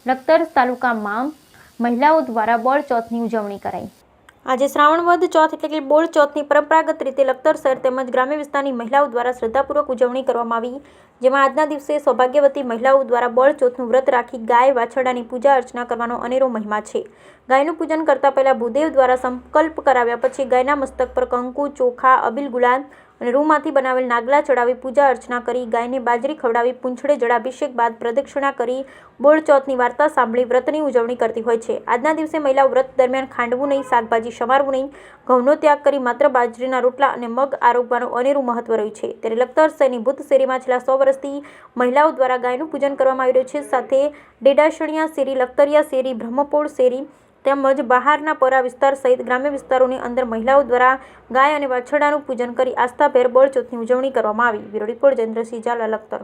લખતર તાલુકામાં મહિલાઓ દ્વારા બળચોથની ઉજવણી કરાઈ। આજે શ્રાવણ વદ ચોથ એટલે કે બળચોથની પરંપરાગત રીતે લખતર શહેર તેમજ ગ્રામ્ય વિસ્તારની મહિલાઓ દ્વારા શ્રદ્ધાપૂર્વક ઉજવણી કરવામાં આવી, જેમાં આજના દિવસે સૌભાગ્યવતી મહિલાઓ દ્વારા બળચોથનું વ્રત રાખી ગાય વાછરડાની પૂજા અર્ચના કરવાનો અનેરો મહિમા છે। ગાયનું પૂજન કરતા પહેલા ભૂદેવ દ્વારા સંકલ્પ કરાવ્યા પછી ગાયના મસ્તક પર કંકુ, ચોખા, અબીલ, ગુલાલ અને રૂમાંથી બનાવેલ નાગલા ચડાવી પૂજા અર્ચના કરી ગાયને બાજરી ખવડાવી પૂંછડે જળાભિષેક બાદ પ્રદક્ષિણા કરી બળચોથની વાર્તા સાંભળી વ્રતની ઉજવણી કરતી હોય છે। આજના દિવસે મહિલાઓ વ્રત દરમિયાન ખાંડવું નહીં, શાકભાજી સમારવું નહીં, ઘઉંનો ત્યાગ કરી માત્ર બાજરીના રોટલા અને મગ આરોગવાનું અનેરું મહત્વ રહ્યું છે। ત્યારે લખતર શહેરની ભૂત શેરીમાં છેલ્લા 100 વર્ષથી મહિલાઓ દ્વારા ગાયનું પૂજન કરવામાં આવી રહ્યું છે। સાથે ડેડાશણિયા શેરી, લખતરિયા શેરી, બ્રહ્મપોળ શેરી તેમજ બહારના પરા વિસ્તાર સહિત ગ્રામ્ય વિસ્તારોની અંદર મહિલાઓ દ્વારા ગાય અને વાછરડાનું પૂજન કરી આસ્થાભેર બળચોથની ઉજવણી કરવામાં આવી। Bureau report Jayendrasinh Zala, Lakhtar.